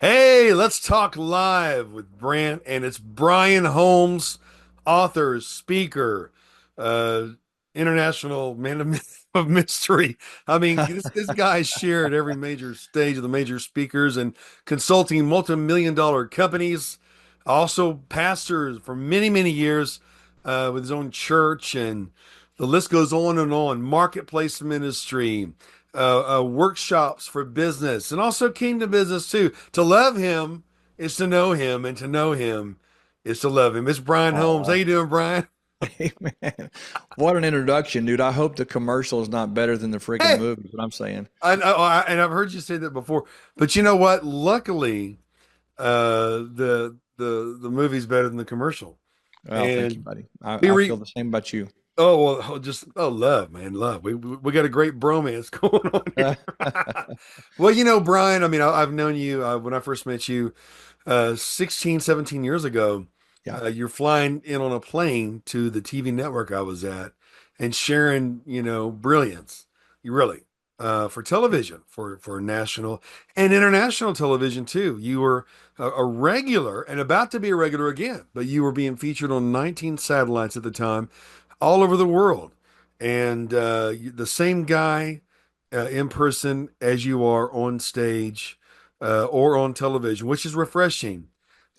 Hey, let's talk live with Brant, and it's Bryan Holmes, author, speaker, uh, international man of mystery. I mean, this guy shared every major stage of the major speakers and consulting multi-million dollar companies. Also, pastors for many, many years with his own church, and the list goes on and on. Marketplace ministry, workshops for business and also kingdom business too. To love him is to know him, and to know him is to love him. It's Bryan Holmes. How Oh, you doing, Bryan? man. What an introduction, dude. I hope the commercial is not better than the freaking Hey, movie, is what I'm saying. and I've heard you say that before, but you know what? Luckily, the movie's better than the commercial. Well, thank you, And buddy. we I feel re the same about you. just love, man, love. We got a great bromance going on here. Well, Bryan, I mean, I've known you when I first met you 16, 17 years ago. Yeah, You're flying in on a plane to the TV network I was at and sharing, brilliance. You really, for television, for national and international television too. You were a regular and about to be a regular again, but you were being featured on 19 satellites at the time, all over the world. And the same guy in person as you are on stage or on television, which is refreshing.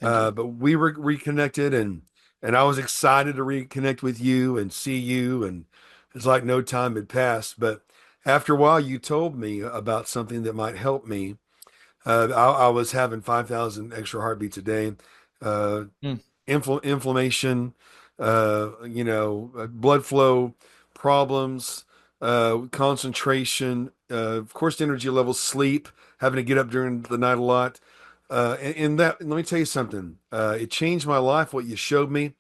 thank you. But we were reconnected, and I was excited to reconnect with you and see you, and it's like no time had passed. But after a while, you told me about something that might help me. I was having 5,000 extra heartbeats a day, uh, Mm, inflammation, blood flow problems, concentration, of course, energy levels, sleep, having to get up during the night a lot. And that, let me tell you something. It changed my life, what you showed me,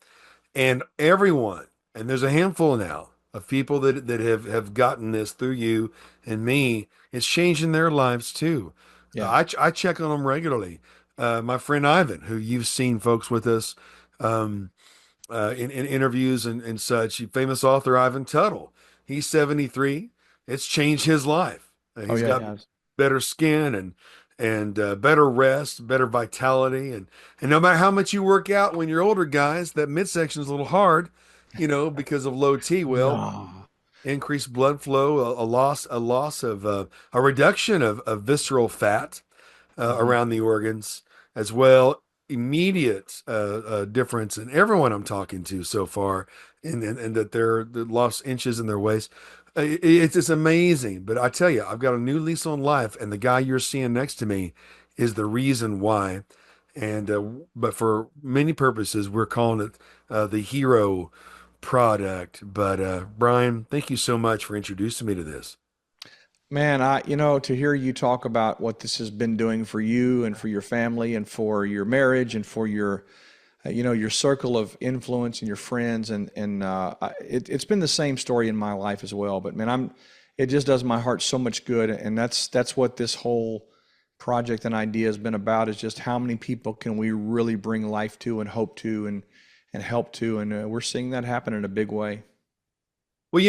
and everyone, and there's a handful now of people that have gotten this through you and me. It's changing their lives too. yeah. I check on them regularly. My friend Ivan, who you've seen folks with us um, in interviews and such, famous author Ivan Tuttle. He's 73. It's changed his life. Oh, He's yeah, it got has. better skin and better rest, better vitality, and no matter how much you work out when you're older, guys, that midsection is a little hard, because of low T. Well, No. increased blood flow, a loss of a reduction of visceral fat Hmm. around the organs as well. Immediate difference in everyone I'm talking to so far, and that they're lost inches in their waist. It's just amazing. But I tell you, I've got a new lease on life, and the guy you're seeing next to me is the reason why. And but for many purposes, we're calling it the hero product. But Bryan, thank you so much for introducing me to this. Man, to hear you talk about what this has been doing for you and for your family and for your marriage and for your your circle of influence and your friends it's been the same story in my life as well. But man, it just does my heart so much good, and that's what this whole project and idea has been about, is just how many people can we really bring life to and hope to and help to, and we're seeing that happen in a big way. Well,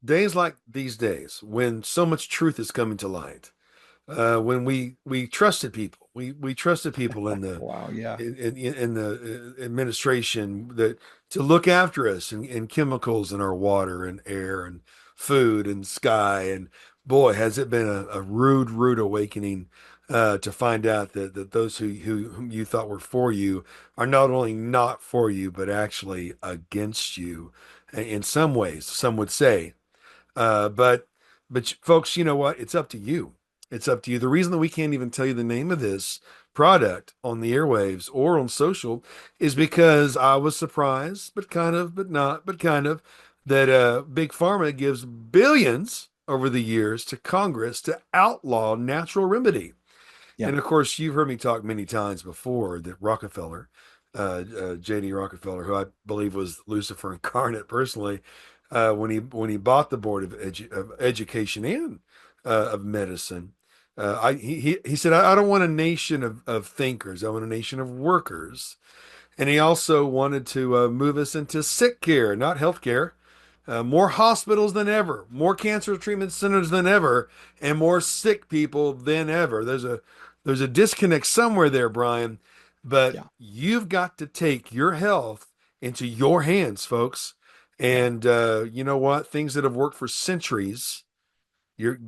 days like these days when so much truth is coming to light, when we trusted people, we trusted people in the Wow, yeah. in the administration that to look after us and chemicals in our water and air and food and sky. And boy, has it been a rude awakening to find out that those whom you thought were for you are not only not for you, but actually against you in some ways, some would say. But folks, you know what? It's up to you. It's up to you. The reason that we can't even tell you the name of this product on the airwaves or on social is because I was surprised, but kind of, but not, but kind of, that Big Pharma gives billions over the years to Congress to outlaw natural remedy. Yeah. And of course, you've heard me talk many times before that Rockefeller, J.D. Rockefeller, who I believe was Lucifer incarnate personally, when he bought the Board of Education and of Medicine, he said, I don't want a nation of thinkers. I want a nation of workers. And he also wanted to move us into sick care, not health care. More hospitals than ever, more cancer treatment centers than ever, and more sick people than ever. There's a disconnect somewhere there, Brian, but Yeah, you've got to take your health into your hands, folks. yeah, And you know what? Things that have worked for centuries,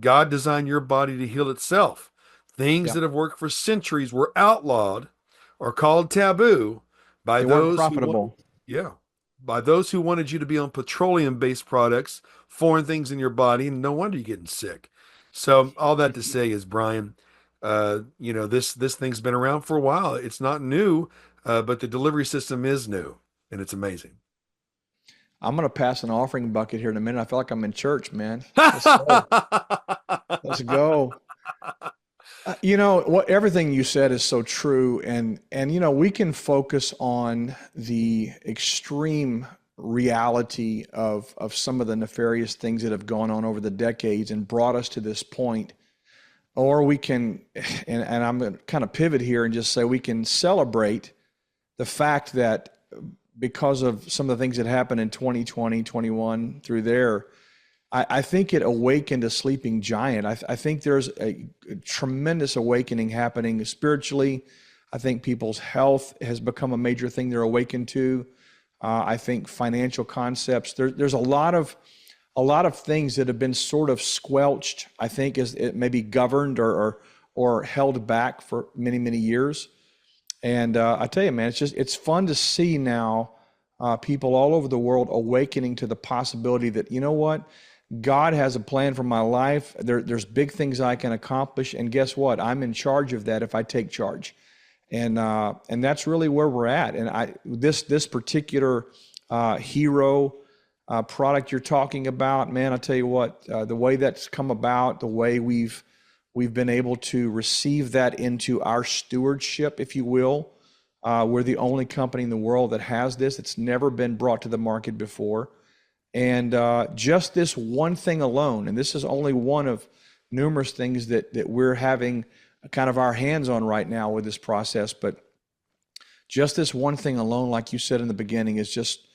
God designed your body to heal itself. Things yeah. that have worked for centuries were outlawed or called taboo by They weren't those who want, profitable. yeah, by those who wanted you to be on petroleum-based products, foreign things in your body, and no wonder you're getting sick. So all that to say is, Brian, this thing's been around for a while. It's not new, but the delivery system is new, and it's amazing. I'm gonna pass an offering bucket here in a minute. I feel like I'm in church, man. Let's go. Let's go. You know what? Everything you said is so true, and we can focus on the extreme reality of some of the nefarious things that have gone on over the decades and brought us to this point, or we can, and I'm going to kind of pivot here and just say we can celebrate the fact that because of some of the things that happened in 2020, 21 through there, I think it awakened a sleeping giant. I think there's a tremendous awakening happening spiritually. I think people's health has become a major thing they're awakened to. I think financial concepts. There's a lot of things that have been sort of squelched. I think as it may be governed or held back for many many years. And I tell you, man, it's fun to see now people all over the world awakening to the possibility that you know what, God has a plan for my life. There's big things I can accomplish, and guess what? I'm in charge of that if I take charge, and that's really where we're at. And this particular hero product you're talking about, man, I tell you what, the way that's come about, the way we've been able to receive that into our stewardship, if you will. We're the only company in the world that has this. It's never been brought to the market before. And just this one thing alone, and this is only one of numerous things that we're having kind of our hands on right now with this process, but just this one thing alone, like you said in the beginning, is just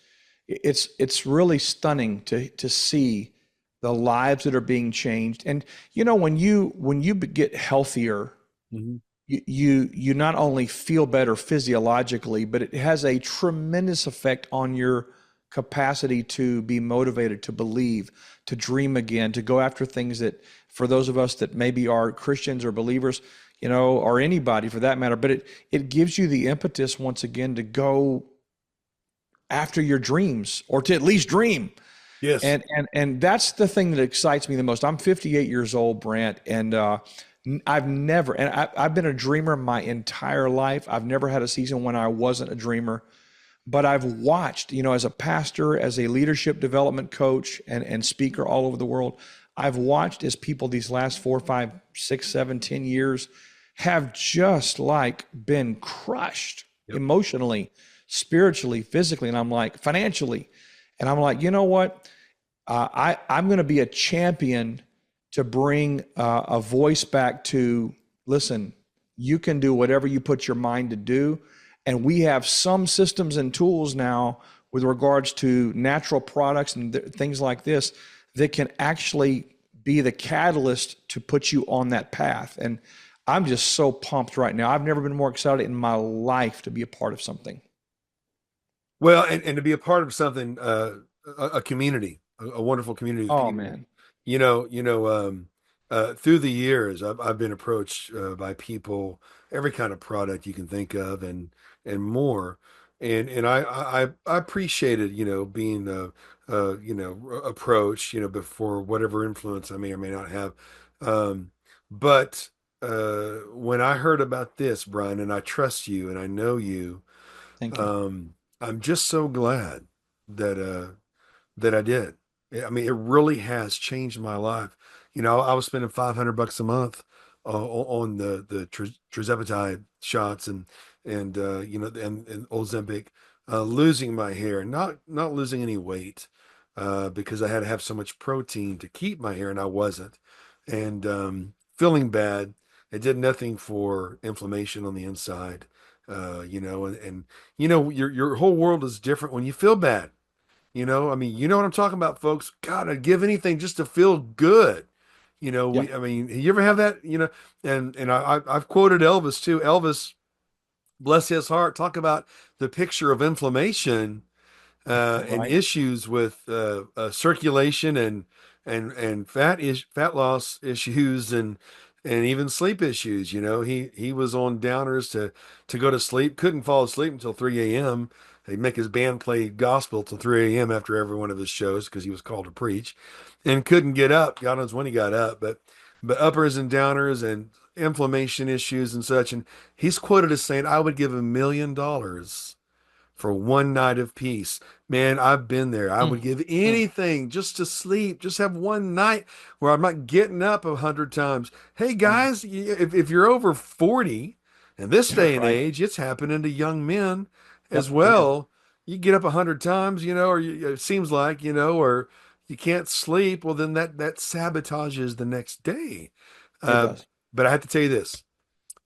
it's really stunning to see the lives that are being changed. And when you get healthier, Mhm. you not only feel better physiologically, but it has a tremendous effect on your capacity to be motivated, to believe, to dream again, to go after things that, for those of us that maybe are Christians or believers, or anybody for that matter, but it gives you the impetus once again to go after your dreams or to at least dream. Yes. And that's the thing that excites me the most. I'm 58 years old, Brant, and I've never, and I've been a dreamer my entire life. I've never had a season when I wasn't a dreamer, but I've watched, as a pastor, as a leadership development coach and speaker all over the world, I've watched as people these last 4, 5, 6, 7, 10 years have just like been crushed Yep. emotionally, spiritually, physically, and I'm like, financially. And I'm like, you know what? I'm going to be a champion to bring a voice back to listen, you can do whatever you put your mind to do. And we have some systems and tools now with regards to natural products and things like this that can actually be the catalyst to put you on that path. And I'm just so pumped right now. I've never been more excited in my life to be a part of something. Well, and to be a part of something, a community, a wonderful community of Oh, people. man. Through the years, I've been approached by people, every kind of product you can think of, and more. And I appreciated, being approached, before whatever influence I may or may not have. But when I heard about this, Brian, and I trust you, and I know you. Thank you. I'm just so glad that that I did. I mean, it really has changed my life. I was spending $500 a month on the trizepatide shots and Ozempic, losing my hair, not losing any weight, because I had to have so much protein to keep my hair, and I wasn't, and feeling bad. It did nothing for inflammation on the inside, and your whole world is different when you feel bad. I mean, you know what I'm talking about, folks. God, I'd give anything just to feel good. Yeah. I mean, you ever have that, and I've quoted Elvis too. Elvis, bless his heart, talk about the picture of inflammation and Right. issues with circulation and fat loss issues and even sleep issues. He was on downers to go to sleep, couldn't fall asleep until 3 a.m. He'd make his band play gospel till 3 a.m. after every one of his shows because he was called to preach, and couldn't get up. God knows when he got up, but uppers and downers and inflammation issues and such. And he's quoted as saying, "I would give $1 million for one night of peace." Man, I've been there. I Mm, would give mm. anything just to sleep, just have one night where I'm not getting up 100 times. Hey Wow. guys, if you're over 40 in this Yeah, day and right. age, it's happening to young men as Yep, it is. well. You get up 100 times, or it seems like, or you can't sleep. Well, then that sabotages the next day. It Uh, does. but I have to tell you this.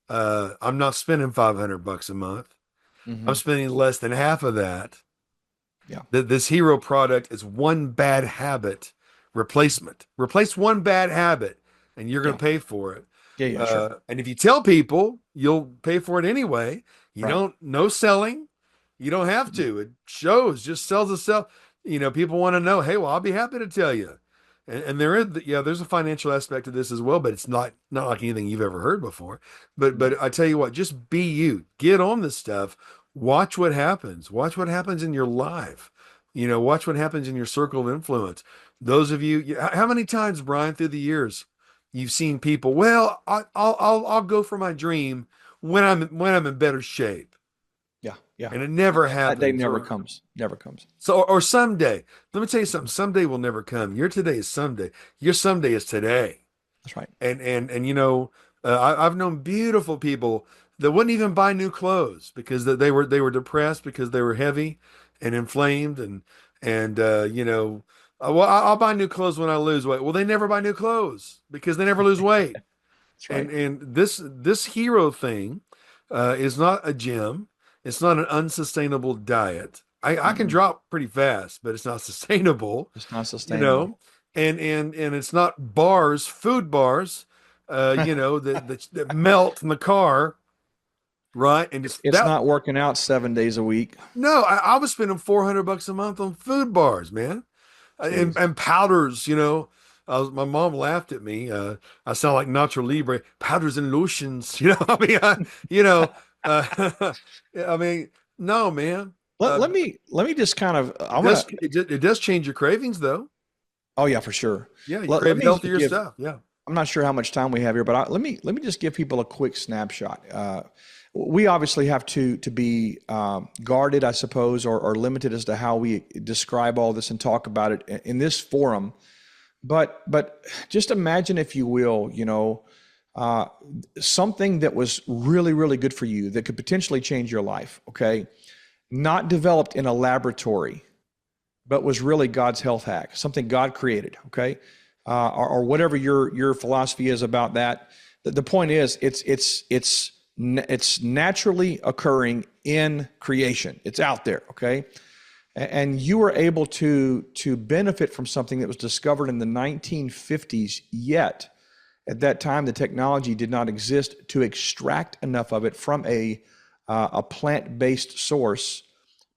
I'm not spending $500 a month. I'm Hmm. spending less than half of that. Yeah. This hero product is one bad habit replacement. Replace one bad habit, and you're going Yeah. to pay for it. Yeah. Yeah. Sure. And if you tell people, you'll pay for it anyway. You Right. don't, no selling. You don't have Mhm. to. It shows, just sells itself. People want to know, hey, well, I'll be happy to tell you. And there is, yeah, there's a financial aspect to this as well, but it's not like anything you've ever heard before. No. But I tell you what, just be you. Get on this stuff. Watch what happens. Watch what happens in your life. Watch what happens in your circle of influence. Those of you, how many times, Brian, through the years, you've seen people, well, I'll go for my dream when I'm in better shape, Yeah. Yeah. and it never And that day happens. never Or comes. Never comes. or someday. Let me tell you something. Someday will never come. Your today is someday. Your someday is today. That's right. And I've known beautiful people that wouldn't even buy new clothes because they were depressed because they were heavy and inflamed and well, I'll buy new clothes when I lose weight. Well, they never buy new clothes because they never lose weight. That's And right. and this hero thing is not a gym. It's not an unsustainable diet. I can Mm-mm. drop pretty fast, but it's not sustainable, It's not you sustainable. know. And it's not bars, food bars, that melt in the car, right? And just It's that. not working out 7 days a week. No, I was spending $400 a month on food bars, man, and Jeez. and powders. My mom laughed at me. I sound like Nacho Libre. Powders and lotions. I mean, I mean, no, man. Let me just kind of I It want does. to. It does change your cravings, though. Oh yeah, for sure. Yeah, you Let crave me just healthier give. stuff. Yeah. I'm not sure how much time we have here, but let me just give people a quick snapshot. We obviously have to be guarded, I suppose, or limited as to how we describe all this and talk about it in this forum. But just imagine, if you will, uh, something that was really really good for you that could potentially change your life. Okay, not developed in a laboratory, but was really God's health hack, something God created. Okay, or whatever your philosophy is about that. The point is, it's naturally occurring in creation. It's out there. Okay, and you were able to benefit from something that was discovered in the 1950s. Yet at that time, the technology did not exist to extract enough of it from a plant-based source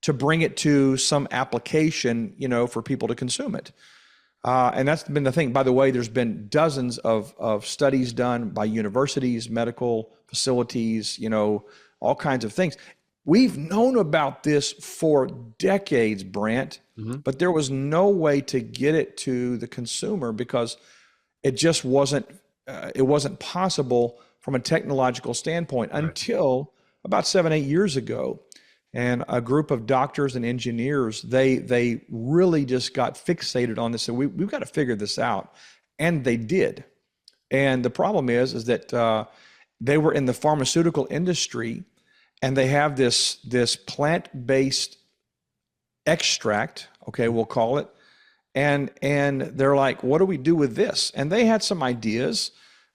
to bring it to some application, for people to consume it. And that's been the thing. By the way, there's been dozens of studies done by universities, medical facilities, all kinds of things. We've known about this for decades, Brant, Hmm. but there was no way to get it to the consumer because it wasn't possible from a technological standpoint Right. until about 7, 8 years ago. And a group of doctors and engineers, they really just got fixated on this. And we've got to figure this out. And they did. And the problem is that they were in the pharmaceutical industry, and they have this plant-based extract, okay, we'll call it, and they're like, what do we do with this? And they had some ideas,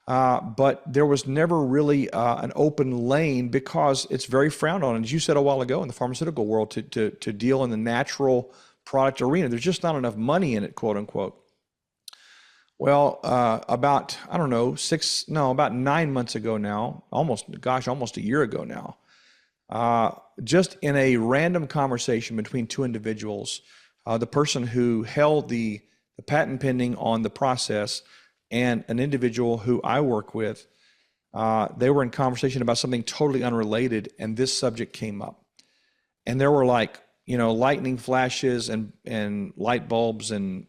but there was never really an open lane because it's very frowned on. And as you said a while ago, in the pharmaceutical world, to deal in the natural product arena, there's just not enough money in it, quote unquote. Well, about, I don't know, no, about 9 months ago now, almost a year ago now, uh, just in a random conversation between two individuals, the person who held the patent pending on the process and an individual who I work with, they were in conversation about something totally unrelated, and this subject came up. And there were like, lightning flashes and light bulbs and,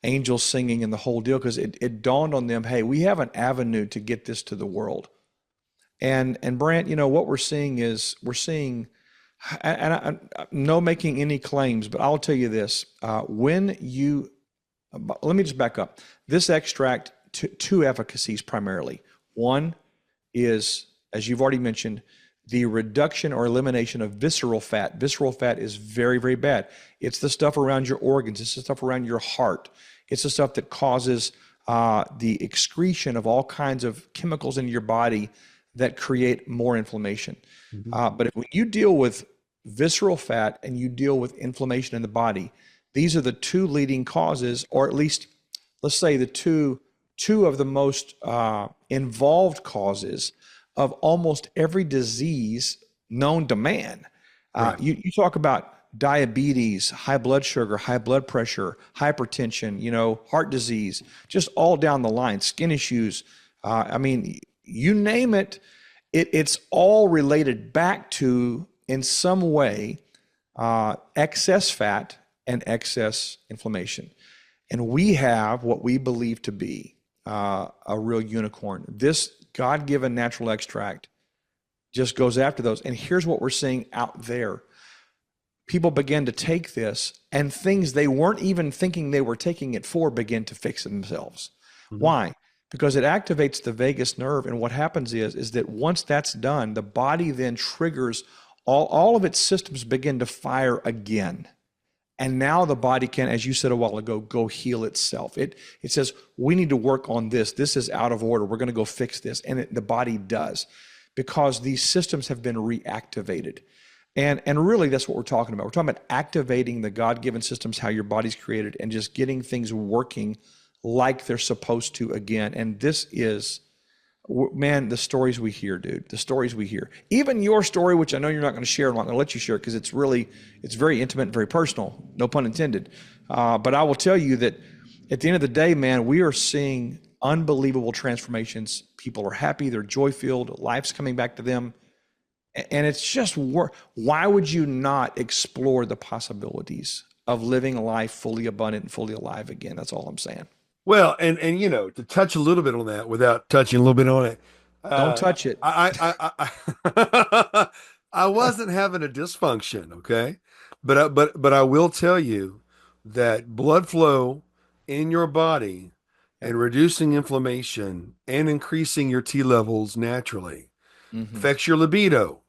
angels singing and the whole deal, because it dawned on them, hey, we have an avenue to get this to the world. And Brant, what we're seeing is we're seeing, and no making any claims, but I'll tell you this: when you, let me just back up. This extract, two efficacies primarily. One is, as you've already mentioned, the reduction or elimination of visceral fat. Visceral fat is very, very bad. It's the stuff around your organs. It's the stuff around your heart. It's the stuff that causes the excretion of all kinds of chemicals in your body that create more inflammation. Mhm. But when you deal with visceral fat and you deal with inflammation in the body, these are the two leading causes, or at least let's say the two of the most involved causes of almost every disease known to man. Right. You talk about diabetes, high blood sugar, high blood pressure, hypertension, heart disease, just all down the line, skin issues. I mean, you name it, it's all related back to, in some way, excess fat and excess inflammation. And we have what we believe to be a real unicorn. This God given natural extract just goes after those. And here's what we're seeing out there: people begin to take this, and things they weren't even thinking they were taking it for begin to fix themselves. Mhm. Why? Because it activates the vagus nerve. And what happens is that once that's done, the body then triggers all of its systems begin to fire again. And now the body can, as you said a while ago, go heal itself. It says, we need to work on this. This is out of order. We're going to go fix this. And the body does, because these systems have been reactivated. And really, that's what we're talking about. We're talking about activating the God-given systems, how your body's created, and just getting things working like they're supposed to again. And this is, man, the stories we hear, dude, the stories we hear. Even your story, which I know you're not going to share, I'm not going to let you share it because it's very intimate and very personal, no pun intended. But I will tell you that at the end of the day, man, we are seeing unbelievable transformations. People are happy, they're joy-filled, life's coming back to them. And it's just, why would you not explore the possibilities of living a life fully abundant and fully alive again? That's all I'm saying. Well, and to touch a little bit on that without touching a little bit on it, Don't uh, touch it. I wasn't having a dysfunction, okay, but I will tell you that blood flow in your body Yep. and reducing inflammation and increasing your T levels naturally Hmm. affects your libido.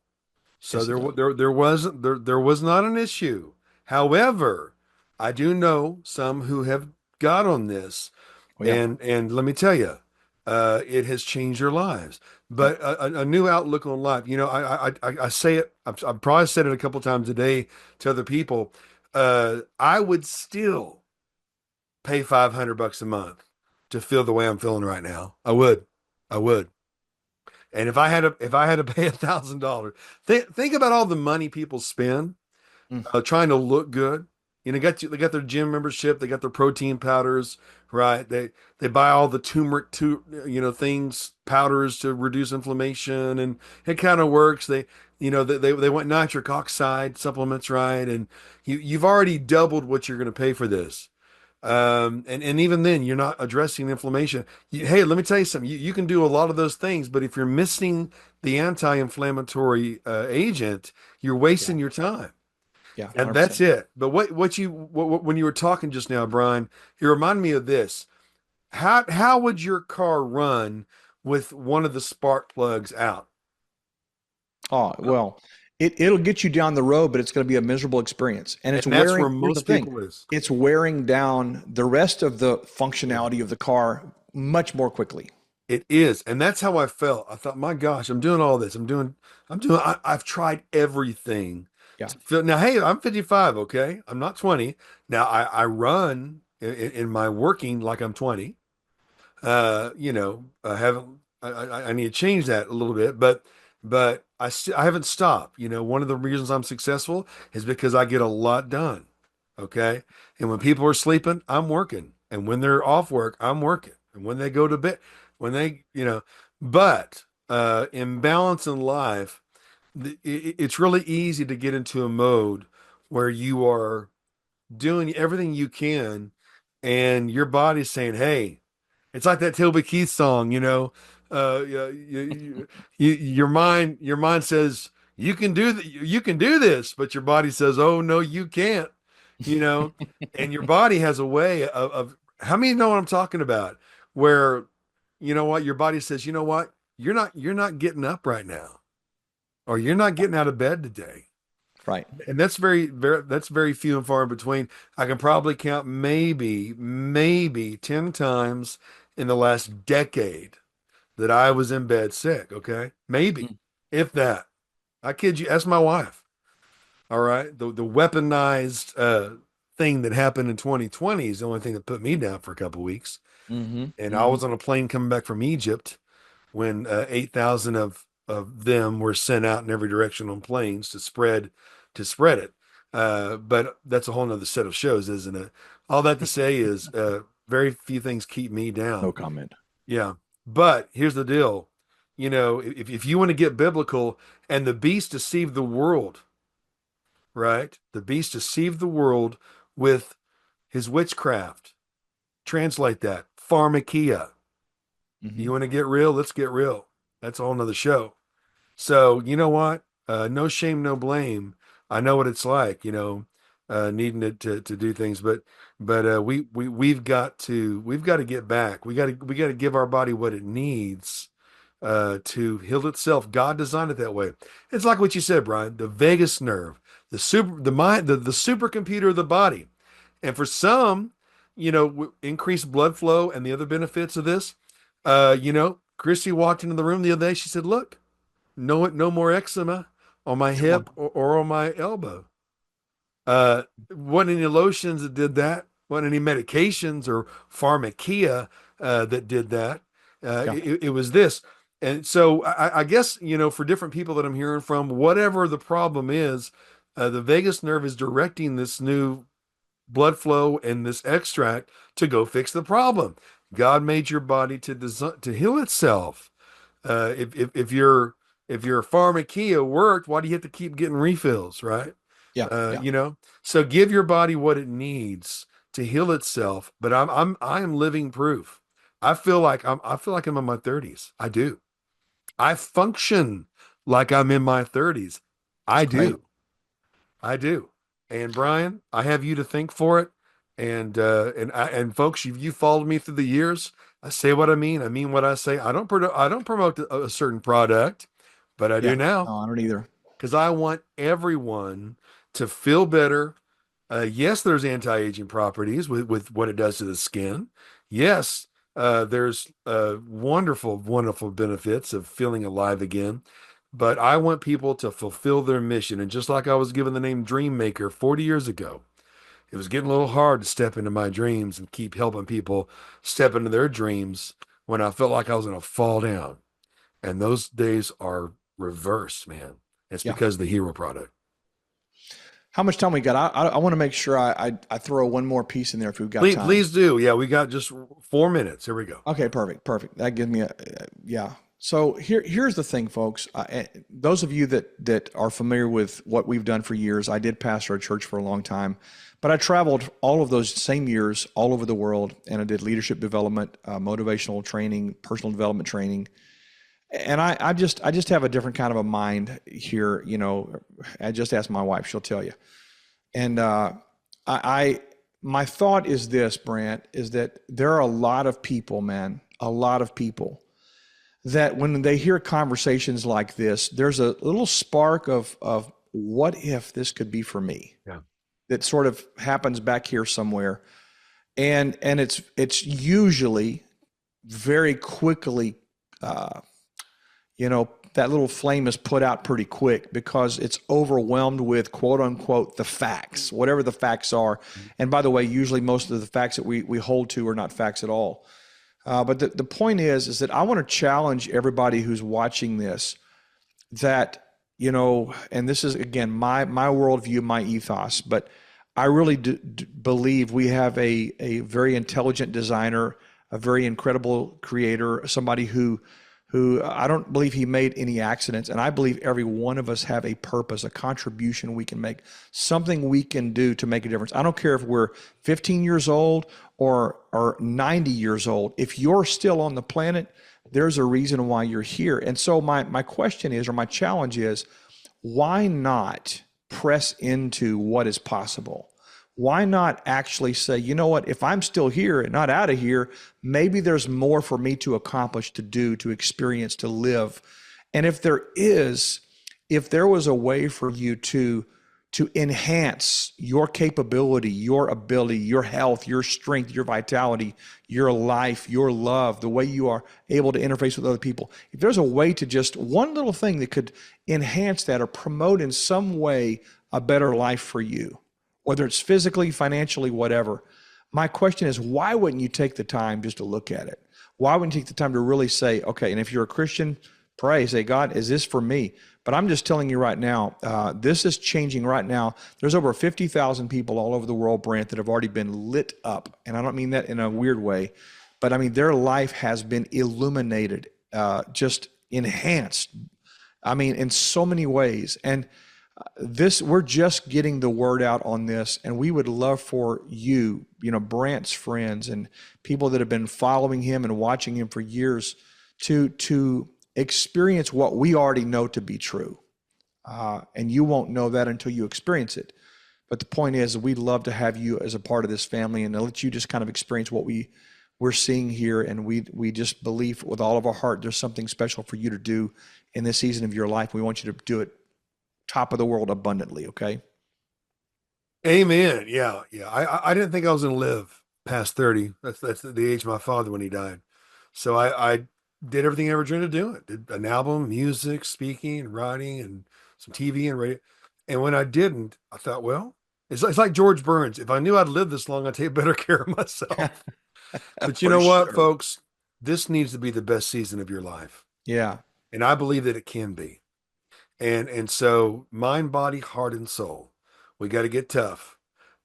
So Yes, it does. there was not an issue. However, I do know some who have got on this, Oh, yeah. and let me tell you, it has changed their lives. Yep. But a new outlook on life. I say it. I've probably said it a couple times a day to other people. I would still pay $500 a month to feel the way I'm feeling right now. I would. And if I had to pay $1,000, think about all the money people spend Mm. trying to look good. They got their gym membership, they got their protein powders, right? They buy all the turmeric things, powders to reduce inflammation, and it kind of works. They want nitric oxide supplements, right? And you've already doubled what you're going to pay for this. And even then, you're not addressing the inflammation. Hey, let me tell you something. You can do a lot of those things, but if you're missing the anti-inflammatory agent, you're Yeah. wasting your time. Yeah. And 100%. that's it. But when you were talking just now, Brian, it reminded me of this. How would your car run with one of the spark plugs out? Oh, well, it'll get you down the road, but it's going to be a miserable experience. And it's And that's wearing, where here's the most thing, people is. it's wearing down the rest of the Yeah. functionality of the car much more quickly. It is. And that's how I felt. I thought, my gosh, I'm doing all this. I've tried everything Yeah. to feel. Now, hey, I'm 55, okay? I'm not 20. Now, I run. in my working like I'm 20. I haven't. I need to change that a little bit, but I haven't stopped. One of the reasons I'm successful is because I get a lot done. Okay, and when people are sleeping, I'm working, and when they're off work, I'm working, and when they go to bed, when they, but imbalance in life, it's really easy to get into a mode where you are doing everything you can, and your body's saying, "Hey." It's like that Toby Keith song, your mind says you can do this, but your body says, "Oh no, you can't," you know, and your body has a way of how many know what I'm talking about? Where your body says, "You know what, you're not getting up right now, or you're not getting out of bed today." Right. And that's very few and far in between. I can probably count maybe 10 times in the last decade that I was in bed sick, okay? Maybe, Mm. if that. I kid you, ask my wife. All right. The weaponized thing that happened in 2020 is the only thing that put me down for a couple of weeks. Mm-hmm. And I Mm-hmm. was on a plane coming back from Egypt when 8,000 of them were sent out in every direction on planes to spread it. But that's a whole nother set of shows, isn't it? All that to say is very few things keep me No down. comment. Yeah. But here's the deal. If you want to get biblical, and the beast deceived the world, right? The beast deceived the world with his witchcraft. Translate that. Pharmakia. Mm-hmm. You want to get real? Let's get real. That's a whole nother show. So you know what? No shame, no blame. I know what it's like, needing to do things, but we've got to get back. We got to give our body what it needs to heal itself. God designed it that way. It's like what you said, Brian. The vagus nerve, the mind, the supercomputer of the body, and for some, increased blood flow and the other benefits of this. Christy walked into the room the other day. She said, "Look." No more eczema on my Come on. hip or on my elbow. Wasn't any lotions that did that. Wasn't any medications or pharmakia that did that. Yeah. It was this. And so I guess, for different people that I'm hearing from, whatever the problem is, the vagus nerve is directing this new blood flow and this extract to go fix the problem. God made your body to heal itself. If your pharmakia worked, why do you have to keep getting refills, right? Yeah. Uh, Yeah. you know, so give your body what it needs to heal itself. But I am living proof. I feel like I'm in my 30s. I do. I function like I'm in my 30s. It's I great. do. I do. And Brian, I have you to thank for it. And folks, you followed me through the years. I say what I mean. I mean what I say. I don't promote a certain product, but I do Yeah. now No, I don't either. because I want everyone to feel better. Yes, there's anti-aging properties with what it does to the skin. Yes, there's wonderful, wonderful benefits of feeling alive again. But I want people to fulfill their mission. And just like I was given the name Dream Maker 40 years ago, it was getting a little hard to step into my dreams and keep helping people step into their dreams when I felt like I was going to fall down. And those days are reversed, man. It's Yeah. because of the hero product. How much time we got? I want to make sure I throw one more piece in there if we've got Please, time. please do. Yeah, we got just 4 minutes. Here we go. Okay, perfect, perfect. That gives me a yeah. So here's the thing, folks. Those of you that are familiar with what we've done for years, I did pastor a church for a long time, but I traveled all of those same years all over the world, and I did leadership development, motivational training, personal development training, and I just have a different kind of a mind here. I just asked my wife; she'll tell you. And I my thought is this, Brant, is that there are a lot of people, man, a lot of people that when they hear conversations like this, there's a little spark of what if this could be for me Yeah. that sort of happens back here somewhere. And it's usually very quickly uh, you know, that little flame is put out pretty quick because it's overwhelmed with quote unquote the facts, whatever the facts are. And by the way, usually most of the facts that we hold to are not facts at all. But the point is that I want to challenge everybody who's watching this that, and this is again my worldview, my ethos, but I really believe we have a very intelligent designer, a very incredible creator, somebody who I don't believe he made any accidents, and I believe every one of us have a purpose, a contribution we can make, something we can do to make a difference. I don't care if we're 15 years old or 90 years old. If you're still on the planet, there's a reason why you're here. And so my question is, or my challenge is, why not press into what is possible? Why not actually say, you know what, if I'm still here and not out of here, maybe there's more for me to accomplish, to do, to experience, to live. And if there is, if there was a way for you to enhance your capability, your ability, your health, your strength, your vitality, your life, your love, the way you are able to interface with other people. If there's a way to just one little thing that could enhance that or promote in some way a better life for you, whether it's physically, financially, whatever. My question is, why wouldn't you take the time just to look at it? Why wouldn't you take the time to really say, okay, and if you're a Christian, pray, say, God, is this for me? But I'm just telling you right now, this is changing right now. There's over 50,000 people all over the world, Brant, that have already been lit up. And I don't mean that in a weird way, but I mean, their life has been illuminated, just enhanced. I mean, in so many ways. And this, we're just getting the word out on this, and we would love for you, Brant's friends and people that have been following him and watching him for years to experience what we already know to be true. And you won't know that until you experience it. But the point is, we'd love to have you as a part of this family and to let you just kind of experience what we're seeing here. And we just believe with all of our heart there's something special for you to do in this season of your life. We want you to do it top of the world abundantly, okay? Amen. Yeah, yeah. I didn't think I was going to live past 30. That's the age of my father when he died. So I did everything I ever dreamed of doing. Did an album, music, speaking, writing, and some TV and radio. And when I didn't, I thought, well, it's like George Burns. If I knew I'd live this long, I'd take better care of myself. But you For know what, sure. folks? This needs to be the best season of your life. Yeah. And I believe that it can be. And so mind, body, heart, and soul, we got to get tough,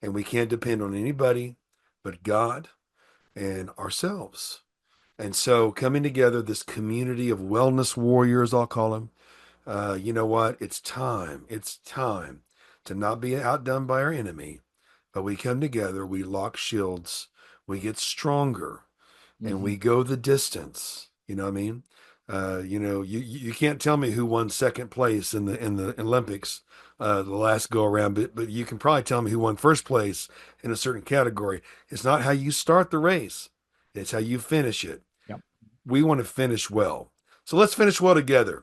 and we can't depend on anybody but God and ourselves. And so coming together, this community of wellness warriors, I'll call them. You know what? It's time. It's time to not be outdone by our enemy, but we come together, we lock shields, we get stronger, and Hmm. we go the distance. You know what I mean? You can't tell me who won second place in the Olympics the last go around, but you can probably tell me who won first place in a certain category. It's not how you start the race; it's how you finish it. Yep. We want to finish well, so let's finish well together.